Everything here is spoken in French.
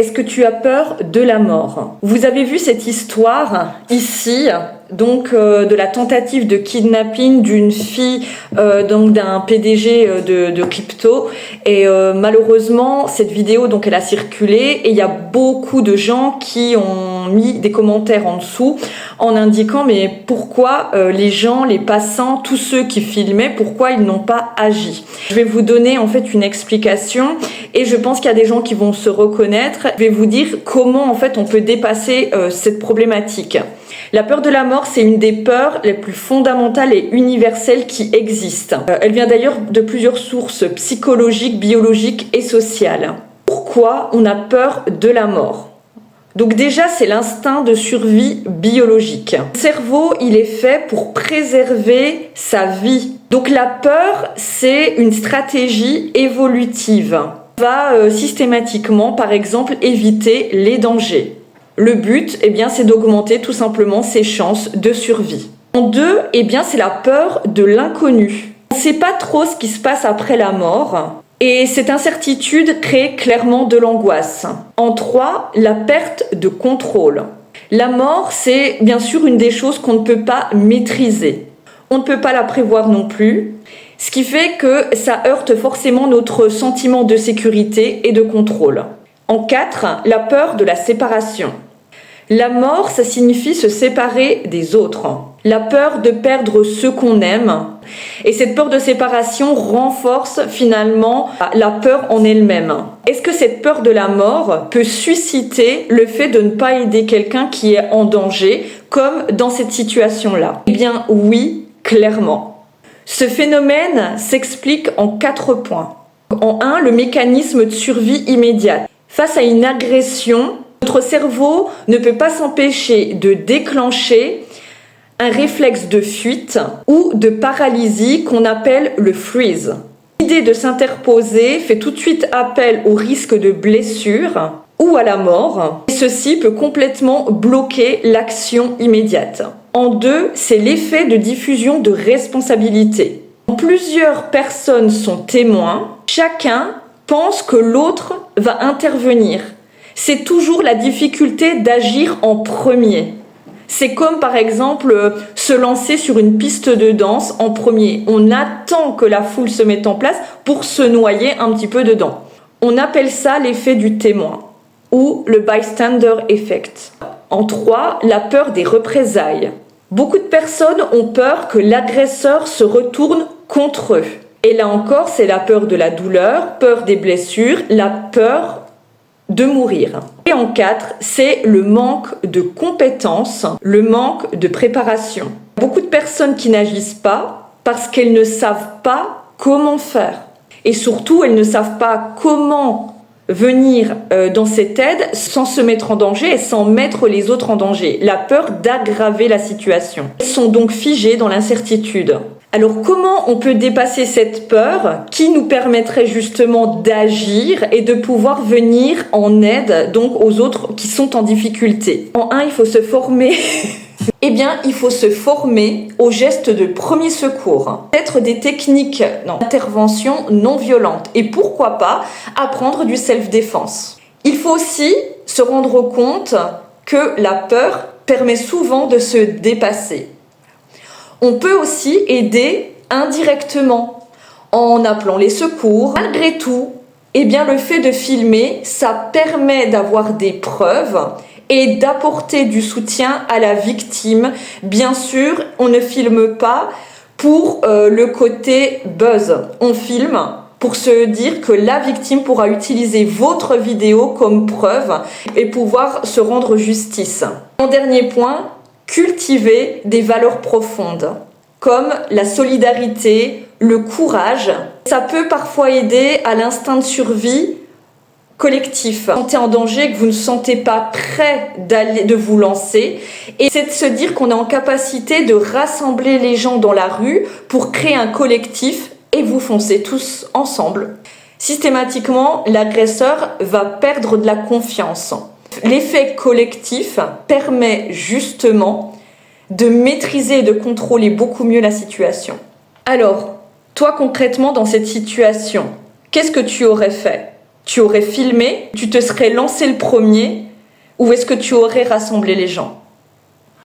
Est-ce que tu as peur de la mort? Vous avez vu cette histoire ici, donc de la tentative de kidnapping d'une fille, donc d'un PDG de crypto. Et malheureusement, cette vidéo, donc elle a circulé et il y a beaucoup de gens qui ont mis des commentaires en dessous en indiquant mais pourquoi les gens, les passants, tous ceux qui filmaient, pourquoi ils n'ont pas agi. Je vais vous donner en fait une explication et je pense qu'il y a des gens qui vont se reconnaître. Je vais vous dire comment en fait on peut dépasser cette problématique. La peur de la mort, c'est une des peurs les plus fondamentales et universelles qui existent. Elle vient d'ailleurs de plusieurs sources psychologiques, biologiques et sociales. Pourquoi on a peur de la mort? Donc déjà, c'est l'instinct de survie biologique. Le cerveau, il est fait pour préserver sa vie. Donc la peur, c'est une stratégie évolutive. On va systématiquement, par exemple, éviter les dangers. Le but, c'est d'augmenter tout simplement ses chances de survie. En deux, c'est la peur de l'inconnu. On ne sait pas trop ce qui se passe après la mort et cette incertitude crée clairement de l'angoisse. En trois, la perte de contrôle. La mort, c'est bien sûr une des choses qu'on ne peut pas maîtriser. On ne peut pas la prévoir non plus, ce qui fait que ça heurte forcément notre sentiment de sécurité et de contrôle. En 4, la peur de la séparation. La mort, ça signifie se séparer des autres. La peur de perdre ceux qu'on aime. Et cette peur de séparation renforce finalement la peur en elle-même. Est-ce que cette peur de la mort peut susciter le fait de ne pas aider quelqu'un qui est en danger, comme dans cette situation-là? Eh bien oui, clairement. Ce phénomène s'explique en 4 points. En 1, le mécanisme de survie immédiate. Face à une agression, notre cerveau ne peut pas s'empêcher de déclencher un réflexe de fuite ou de paralysie qu'on appelle le freeze. L'idée de s'interposer fait tout de suite appel au risque de blessure ou à la mort. Et ceci peut complètement bloquer l'action immédiate. En 2, c'est l'effet de diffusion de responsabilité. Quand plusieurs personnes sont témoins, chacun pense que l'autre va intervenir. C'est toujours la difficulté d'agir en premier. C'est comme par exemple se lancer sur une piste de danse en premier. On attend que la foule se mette en place pour se noyer un petit peu dedans. On appelle ça l'effet du témoin ou le bystander effect. En 3, la peur des représailles. Beaucoup de personnes ont peur que l'agresseur se retourne contre eux. Et là encore, c'est la peur de la douleur, peur des blessures, la peur de mourir. Et en 4, c'est le manque de compétences, le manque de préparation. Beaucoup de personnes qui n'agissent pas parce qu'elles ne savent pas comment faire. Et surtout, elles ne savent pas comment venir dans cette aide sans se mettre en danger et sans mettre les autres en danger. La peur d'aggraver la situation. Elles sont donc figées dans l'incertitude. Alors comment on peut dépasser cette peur qui nous permettrait justement d'agir et de pouvoir venir en aide donc aux autres qui sont en difficulté? En 1, il faut se former. Il faut se former aux gestes de premier secours. Peut-être des techniques d'intervention non violente et pourquoi pas apprendre du self-défense. Il faut aussi se rendre compte que la peur permet souvent de se dépasser. On peut aussi aider indirectement en appelant les secours. Malgré tout, le fait de filmer, ça permet d'avoir des preuves et d'apporter du soutien à la victime. Bien sûr, on ne filme pas pour le côté buzz. On filme pour se dire que la victime pourra utiliser votre vidéo comme preuve et pouvoir se rendre justice. En dernier point, cultiver des valeurs profondes, comme la solidarité, le courage. Ça peut parfois aider à l'instinct de survie collectif. Vous vous sentez en danger, que vous ne sentez pas prêt de vous lancer. Et c'est de se dire qu'on est en capacité de rassembler les gens dans la rue pour créer un collectif et vous foncez tous ensemble. Systématiquement, l'agresseur va perdre de la confiance. L'effet collectif permet justement de maîtriser et de contrôler beaucoup mieux la situation. Alors, toi concrètement dans cette situation, qu'est-ce que tu aurais fait ? Tu aurais filmé? Tu te serais lancé le premier? Ou est-ce que tu aurais rassemblé les gens?